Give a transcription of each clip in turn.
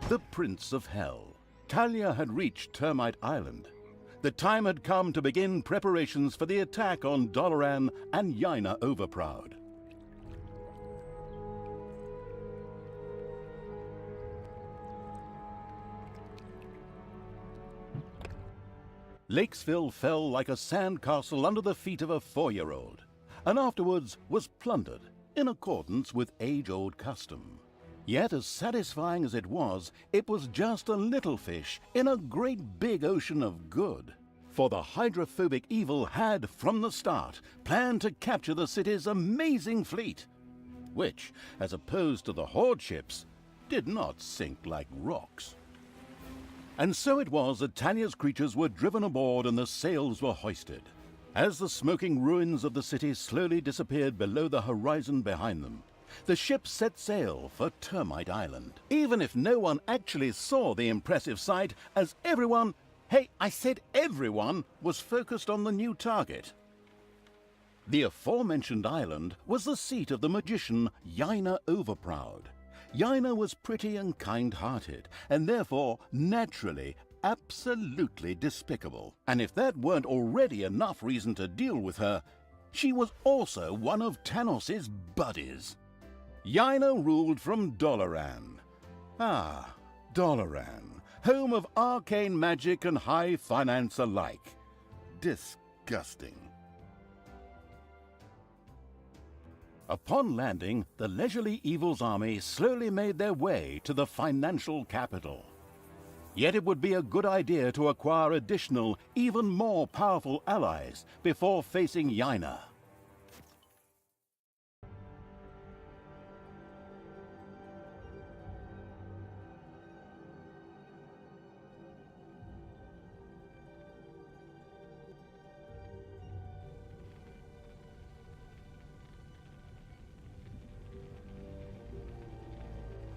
the Prince of Hell. Talia had reached Termite Island. The time had come to begin preparations for the attack on Doloran and Yaina Overproud. Lakesville fell like a sandcastle under the feet of a 4-year-old, and afterwards was plundered in accordance with age-old custom. Yet as satisfying as it was just a little fish in a great big ocean of good. For the hydrophobic evil had, from the start, planned to capture the city's amazing fleet, which, as opposed to the Horde ships, did not sink like rocks. And so it was that Talia's creatures were driven aboard and the sails were hoisted. As the smoking ruins of the city slowly disappeared below the horizon behind them, the ship set sail for Termite Island. Even if no one actually saw the impressive sight, as everyone, hey, I said everyone, was focused on the new target. The aforementioned island was the seat of the magician Yaina Overproud. Yaina was pretty and kind-hearted, and therefore, naturally, absolutely despicable. And if that weren't already enough reason to deal with her, she was also one of Tanos's buddies. Yaina ruled from Doloran. Ah, Doloran, home of arcane magic and high finance alike. Disgusting. Upon landing, the leisurely Evil's army slowly made their way to the financial capital. Yet it would be a good idea to acquire additional, even more powerful allies before facing Yaina.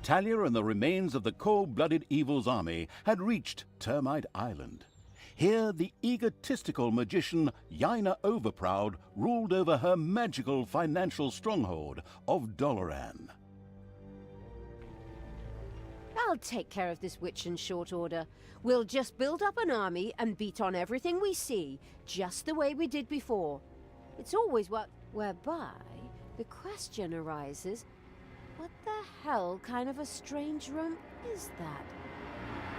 Talia and the remains of the cold-blooded Evil's army had reached Termite Island. Here, the egotistical magician Yaina Overproud ruled over her magical financial stronghold of Doloran. I'll take care of this witch in short order. We'll just build up an army and beat on everything we see, just the way we did before. It's always whereby the question arises, what the hell kind of a strange room is that?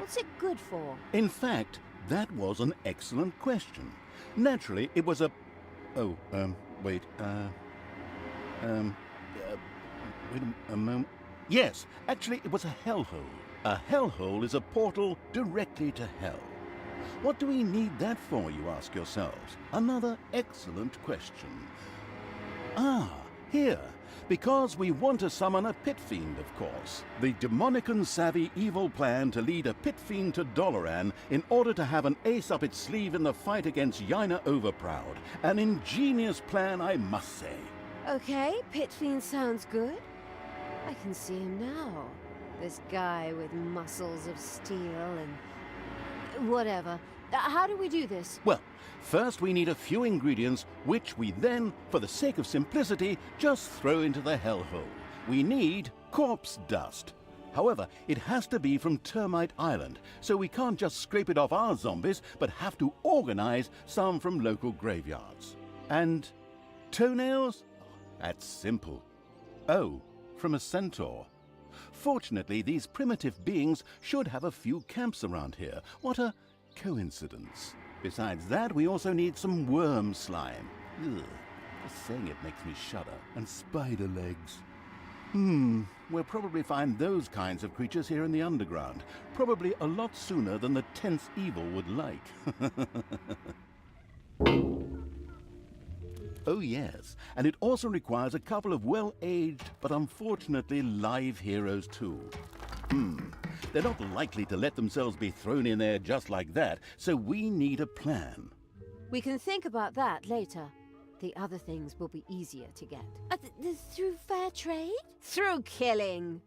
What's it good for? In fact, that was an excellent question. Naturally, it was a... wait a moment. Yes, actually, it was a hellhole. A hellhole is a portal directly to hell. What do we need that for, you ask yourselves? Another excellent question. Ah, here. Because we want to summon a pit fiend, of course. The demonic and savvy evil plan to lead a pit fiend to Doloran in order to have an ace up its sleeve in the fight against Yaina Overproud. An ingenious plan, I must say. Okay, pit fiend sounds good. I can see him now. This guy with muscles of steel and... whatever. How do we do this? Well, first we need a few ingredients, which we then, for the sake of simplicity, just throw into the hellhole. We need corpse dust. However, it has to be from Termite Island, so we can't just scrape it off our zombies, but have to organize some from local graveyards. And toenails? That's simple. Oh, from a centaur. Fortunately, these primitive beings should have a few camps around here. What a coincidence. Besides that, we also need some worm slime. Ugh, just saying it makes me shudder. And spider legs. We'll probably find those kinds of creatures here in the underground. Probably a lot sooner than the tense evil would like. Oh yes, and it also requires a couple of well-aged, but unfortunately live heroes too. They're not likely to let themselves be thrown in there just like that, so we need a plan. We can think about that later. The other things will be easier to get. Through fair trade? Through killing!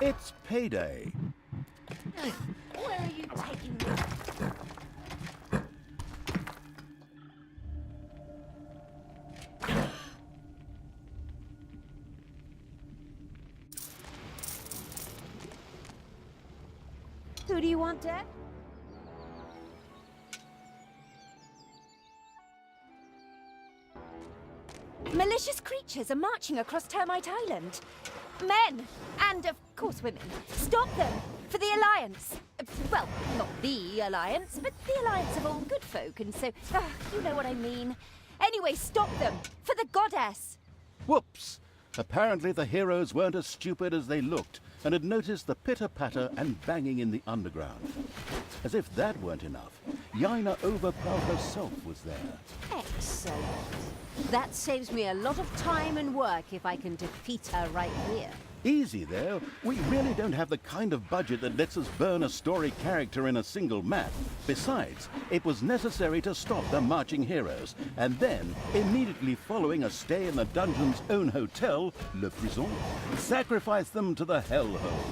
It's payday. Where are you taking me? Who do you want dead? Malicious creatures are marching across Termite Island. Men, and of course women. Stop them, for the Alliance. Well, not the Alliance, but the Alliance of all good folk, and so, you know what I mean. Anyway, stop them, for the goddess. Whoops! Apparently the heroes weren't as stupid as they looked and had noticed the pitter-patter and banging in the underground. As if that weren't enough, Yaina Overproud herself was there. Excellent. That saves me a lot of time and work if I can defeat her right here. Easy there. We really don't have the kind of budget that lets us burn a story character in a single map. Besides, it was necessary to stop the marching heroes, and then, immediately following a stay in the dungeon's own hotel, Le Prison, sacrifice them to the hellhole.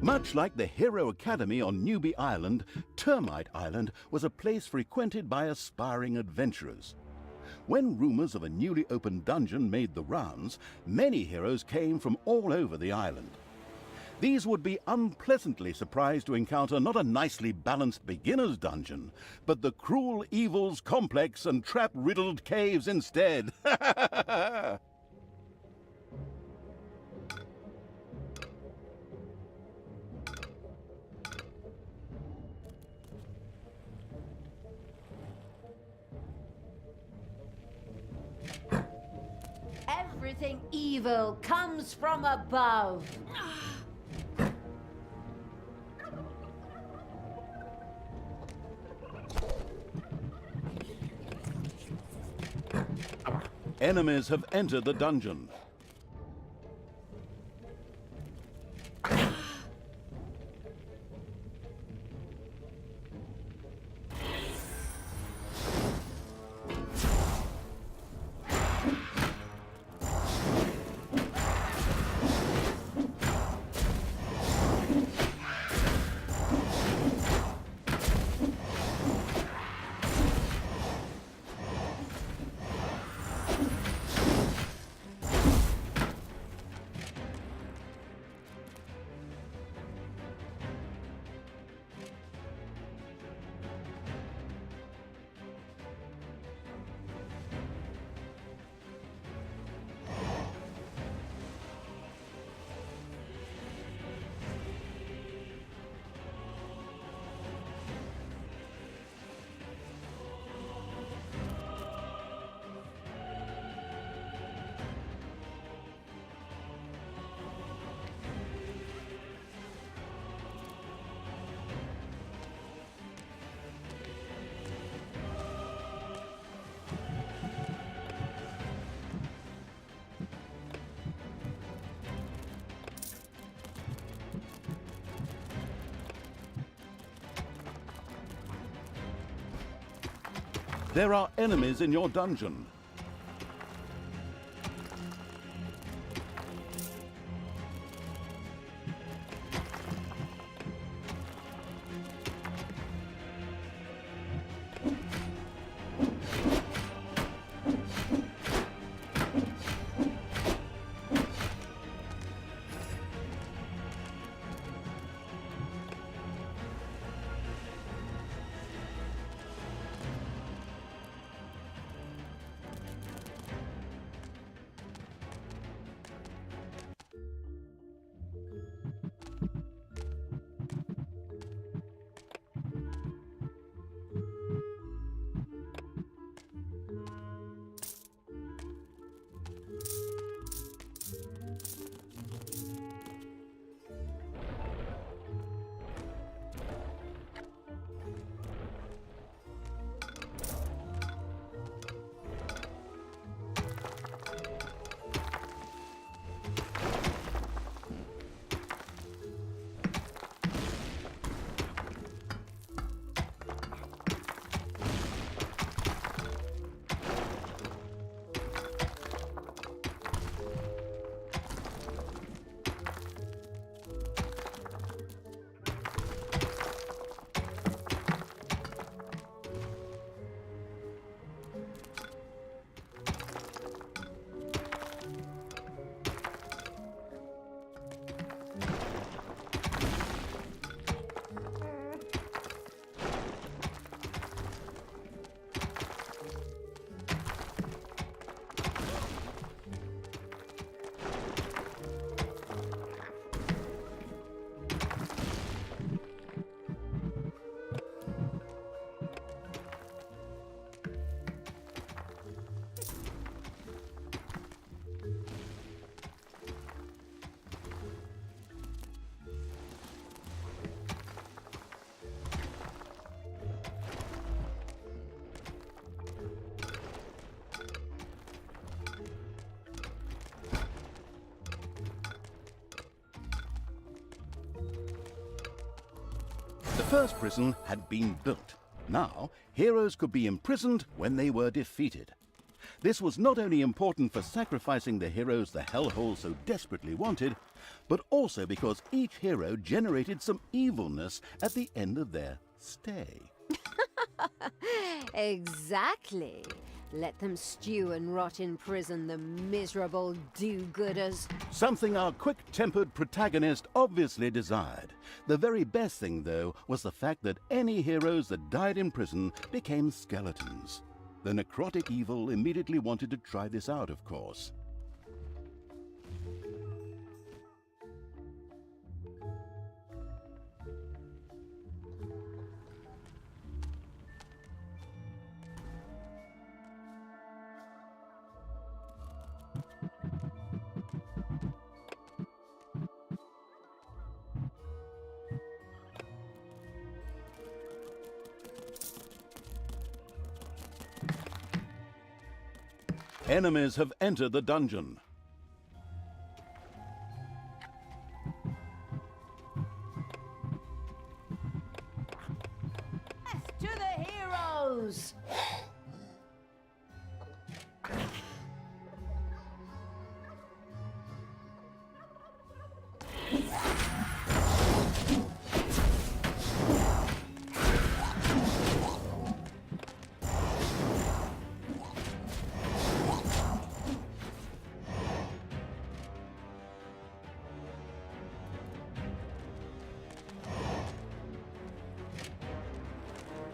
Much like the Hero Academy on Newbie Island, Termite Island was a place frequented by aspiring adventurers. When rumors of a newly opened dungeon made the rounds, many heroes came from all over the island. These would be unpleasantly surprised to encounter not a nicely balanced beginner's dungeon, but the cruel evils complex and trap-riddled caves instead. Everything evil comes from above. Enemies have entered the dungeon. There are enemies in your dungeon. The first prison had been built. Now, heroes could be imprisoned when they were defeated. This was not only important for sacrificing the heroes the hellhole so desperately wanted, but also because each hero generated some evilness at the end of their stay. Exactly. Let them stew and rot in prison, the miserable do-gooders. Something our quick-tempered protagonist obviously desired. The very best thing, though, was the fact that any heroes that died in prison became skeletons. The necrotic evil immediately wanted to try this out, of course. Enemies have entered the dungeon. To the heroes!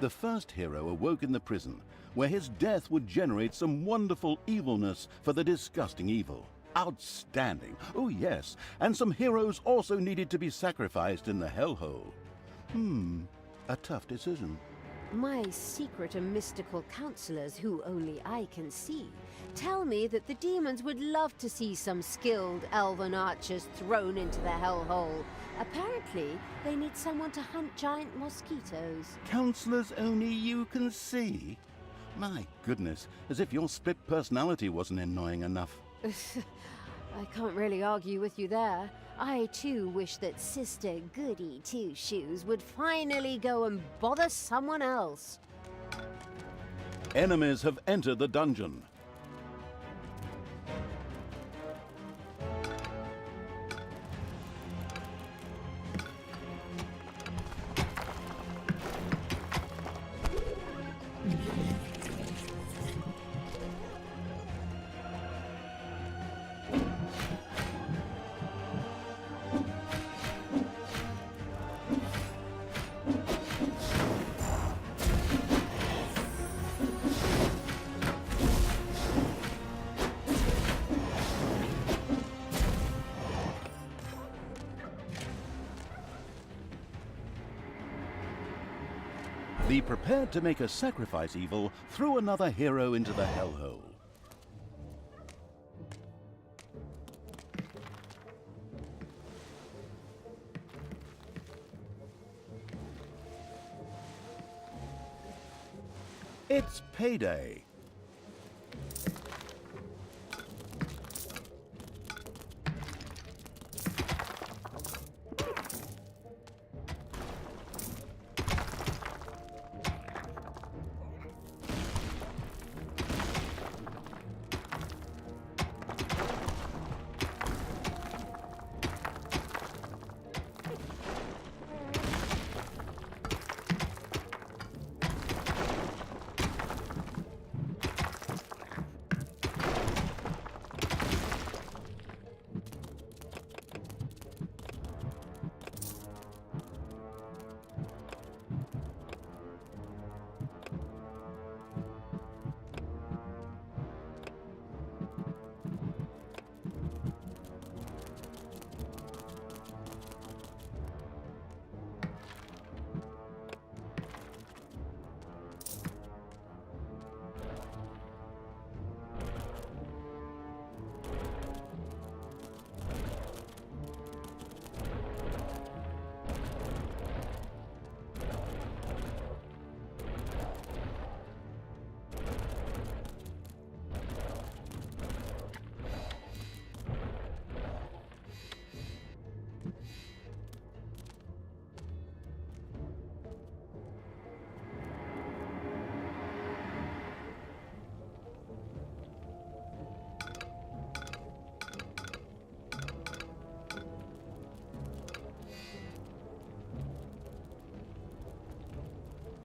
The first hero awoke in the prison, where his death would generate some wonderful evilness for the disgusting evil. Outstanding! Oh yes, and some heroes also needed to be sacrificed in the hellhole. A tough decision. My secret and mystical counselors, who only I can see, tell me that the demons would love to see some skilled elven archers thrown into the hellhole. Apparently, they need someone to hunt giant mosquitoes. Counselors only you can see? My goodness, as if your split personality wasn't annoying enough. I can't really argue with you there. I too wish that Sister Goody Two-Shoes would finally go and bother someone else. Enemies have entered the dungeon. The prepared to make a sacrifice evil threw another hero into the hellhole. It's payday.